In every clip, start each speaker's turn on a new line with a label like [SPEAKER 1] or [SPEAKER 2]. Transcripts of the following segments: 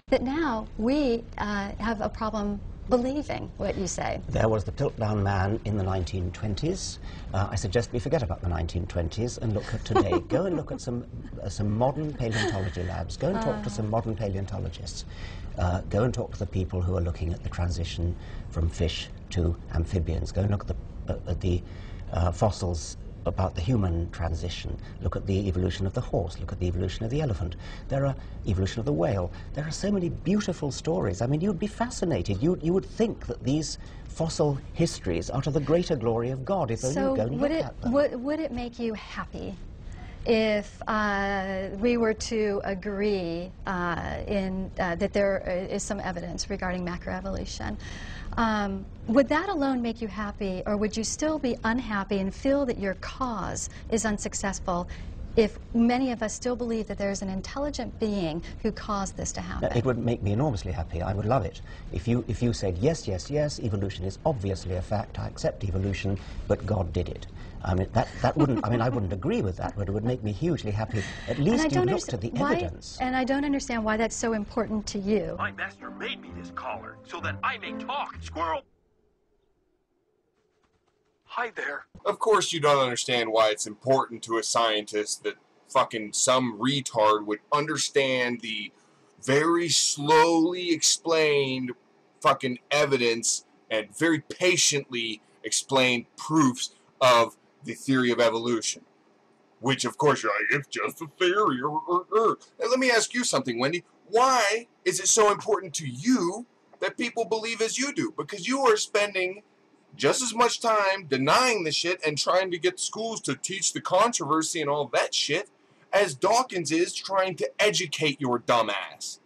[SPEAKER 1] That now we have a problem believing what you say.
[SPEAKER 2] There was the Piltdown Man in the 1920s. I suggest we forget about the 1920s and look at today. Go and look at some modern paleontology labs. Go and talk to some modern paleontologists. Go and talk to the people who are looking at the transition from fish to amphibians. Go and look at the fossils about the human transition. Look at the evolution of the horse, look at the evolution of the elephant. There are evolution of the whale. There are so many beautiful stories. I mean, you'd be fascinated. You would think that these fossil histories are to the greater glory of God if only you go and look at them.
[SPEAKER 1] Would it make you happy if we were to agree that there is some evidence regarding macroevolution? Would that alone make you happy, or would you still be unhappy and feel that your cause is unsuccessful if many of us still believe that there's an intelligent being who caused this to happen?
[SPEAKER 2] It would make me enormously happy. I would love it. If you said, yes, yes, yes, evolution is obviously a fact, I accept evolution, but God did it. I mean, that wouldn't, I mean, I wouldn't agree with that, but it would make me hugely happy. At least you looked at the evidence.
[SPEAKER 1] And I don't understand why that's so important to you.
[SPEAKER 3] My master made me this collar so that I may talk. Squirrel! Hi there.
[SPEAKER 4] Of course you don't understand why it's important to a scientist that fucking some retard would understand the very slowly explained fucking evidence and very patiently explained proofs of the theory of evolution. Which, of course, you're like, it's just a theory. Now, let me ask you something, Wendy. Why is it so important to you that people believe as you do? Because you are spending just as much time denying the shit and trying to get schools to teach the controversy and all that shit as Dawkins is trying to educate your dumb ass.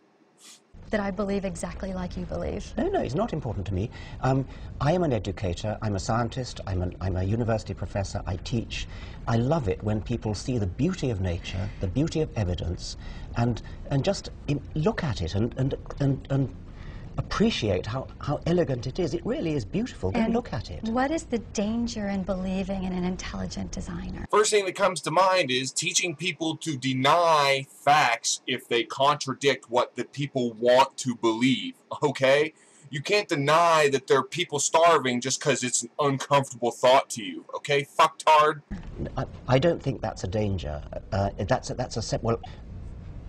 [SPEAKER 1] That I believe exactly like you believe.
[SPEAKER 2] No, no, it's not important to me. I am an educator, I'm a scientist, I'm a university professor, I teach. I love it when people see the beauty of nature, the beauty of evidence, and just look at it and appreciate how elegant it is. It really is beautiful. Go and look at it.
[SPEAKER 1] What is the danger in believing in an intelligent designer?
[SPEAKER 4] First thing that comes to mind is teaching people to deny facts if they contradict what the people want to believe, okay? You can't deny that there are people starving just because it's an uncomfortable thought to you, okay? Fucktard.
[SPEAKER 2] I don't think that's a danger. Well,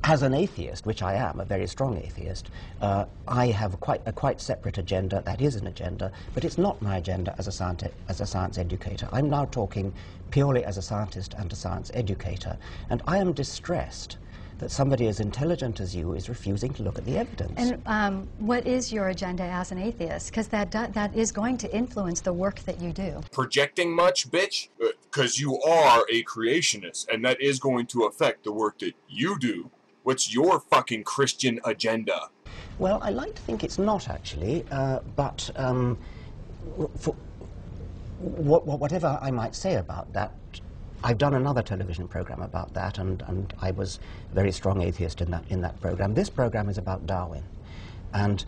[SPEAKER 2] as an atheist, which I am, a very strong atheist, I have a quite separate agenda. That is an agenda, but it's not my agenda as a science educator. I'm now talking purely as a scientist and a science educator, and I am distressed that somebody as intelligent as you is refusing to look at the evidence.
[SPEAKER 1] And what is your agenda as an atheist? Because that is going to influence the work that you do.
[SPEAKER 4] Projecting much, bitch? Because you are a creationist, and that is going to affect the work that you do. What's your fucking Christian agenda?
[SPEAKER 2] Well, I like to think it's not, actually, but whatever I might say about that, I've done another television program about that, and I was a very strong atheist in that program. This program is about Darwin, and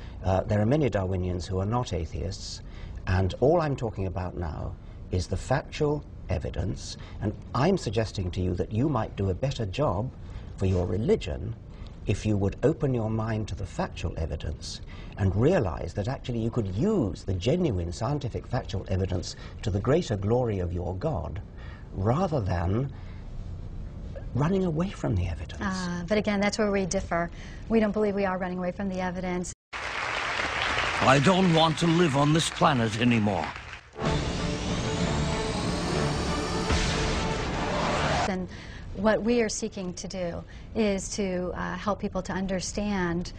[SPEAKER 2] there are many Darwinians who are not atheists, and all I'm talking about now is the factual evidence, and I'm suggesting to you that you might do a better job for your religion if you would open your mind to the factual evidence and realize that actually you could use the genuine scientific factual evidence to the greater glory of your God rather than running away from the evidence.
[SPEAKER 1] But again, that's where we differ. We don't believe we are running away from the evidence.
[SPEAKER 3] I don't want to live on this planet anymore.
[SPEAKER 1] And what we are seeking to do is to help people to understand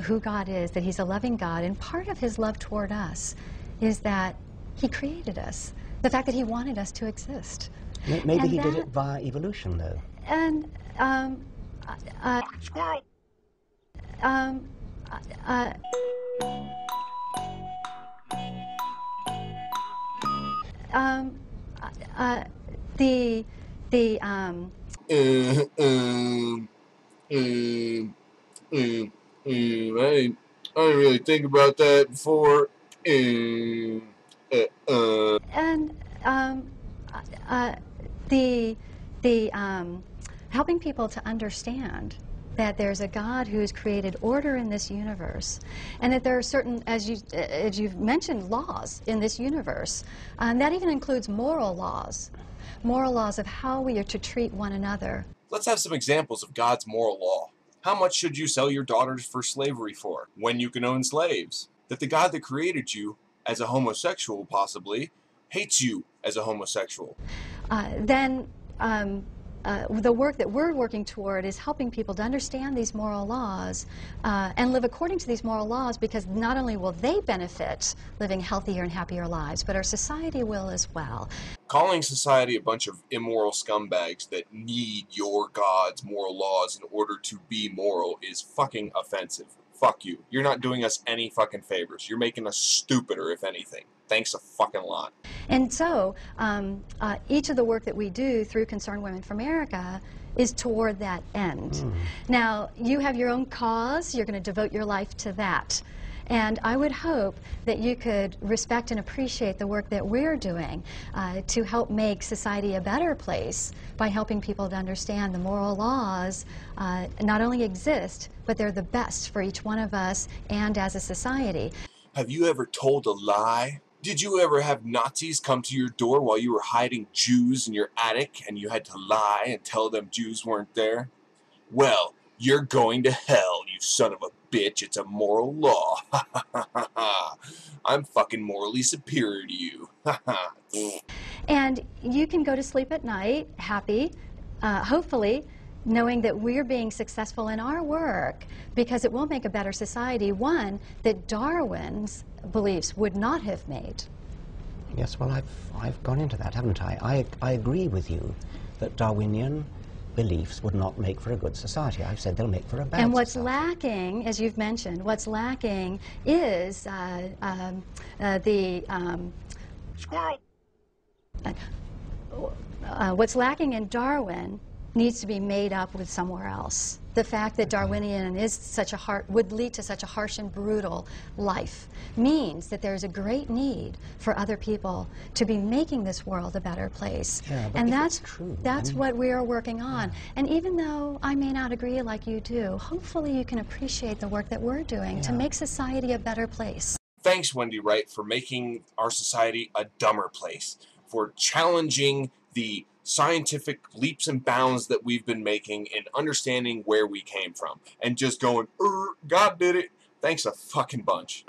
[SPEAKER 1] who God is, that He's a loving God, and part of His love toward us is that He created us, the fact that He wanted us to exist.
[SPEAKER 2] Maybe He did it via evolution, though.
[SPEAKER 1] And,
[SPEAKER 3] Squirrel!
[SPEAKER 4] I didn't really think about that before.
[SPEAKER 1] the helping people to understand that there's a God who's created order in this universe, and that there are certain, as you've mentioned, laws in this universe. That even includes moral laws of how we are to treat one another.
[SPEAKER 4] Let's have some examples of God's moral law. How much should you sell your daughters for slavery for, when you can own slaves? That the God that created you as a homosexual, possibly, hates you as a homosexual.
[SPEAKER 1] The work that we're working toward is helping people to understand these moral laws and live according to these moral laws, because not only will they benefit living healthier and happier lives, but our society will as well.
[SPEAKER 4] Calling society a bunch of immoral scumbags that need your God's moral laws in order to be moral is fucking offensive. Fuck you. You're not doing us any fucking favors. You're making us stupider, if anything. Thanks a fucking lot.
[SPEAKER 1] And so, each of the work that we do through Concerned Women for America is toward that end. Now, you have your own cause. You're going to devote your life to that. And I would hope that you could respect and appreciate the work that we're doing to help make society a better place by helping people to understand the moral laws not only exist, but they're the best for each one of us and as a society.
[SPEAKER 4] Have you ever told a lie? Did you ever have Nazis come to your door while you were hiding Jews in your attic and you had to lie and tell them Jews weren't there? Well, you're going to hell, you son of a bitch. It's a moral law. I'm fucking morally superior to you.
[SPEAKER 1] And you can go to sleep at night happy, hopefully, knowing that we're being successful in our work, because it will make a better society, one that Darwin's beliefs would not have made.
[SPEAKER 2] Yes, well, I've gone into that, haven't I? I agree with you that Darwinian beliefs would not make for a good society. I've said they'll make for a bad society.
[SPEAKER 1] And what's lacking, as you've mentioned, what's lacking is
[SPEAKER 4] Squirrel.
[SPEAKER 1] What's lacking in Darwin needs to be made up with somewhere else. The fact that Darwinian is would lead to such a harsh and brutal life means that there's a great need for other people to be making this world a better place.
[SPEAKER 2] Yeah, but
[SPEAKER 1] and
[SPEAKER 2] if
[SPEAKER 1] that's
[SPEAKER 2] it's true,
[SPEAKER 1] that's what we are working on. And even though I may not agree like you do, hopefully you can appreciate the work that we're doing to make society a better place.
[SPEAKER 4] Thanks, Wendy Wright, for making our society a dumber place, for challenging the scientific leaps and bounds that we've been making in understanding where we came from, and just going, God did it. Thanks a fucking bunch.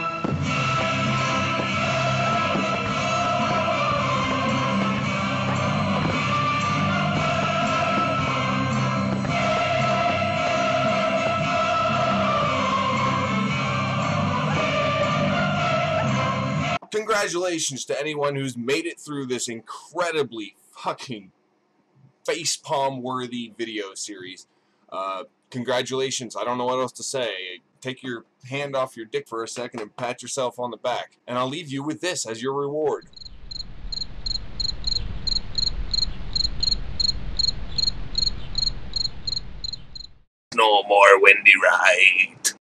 [SPEAKER 4] Congratulations to anyone who's made it through this incredibly fucking facepalm-worthy video series. Congratulations. I don't know what else to say. Take your hand off your dick for a second and pat yourself on the back. And I'll leave you with this as your reward. No more Wendy Wright.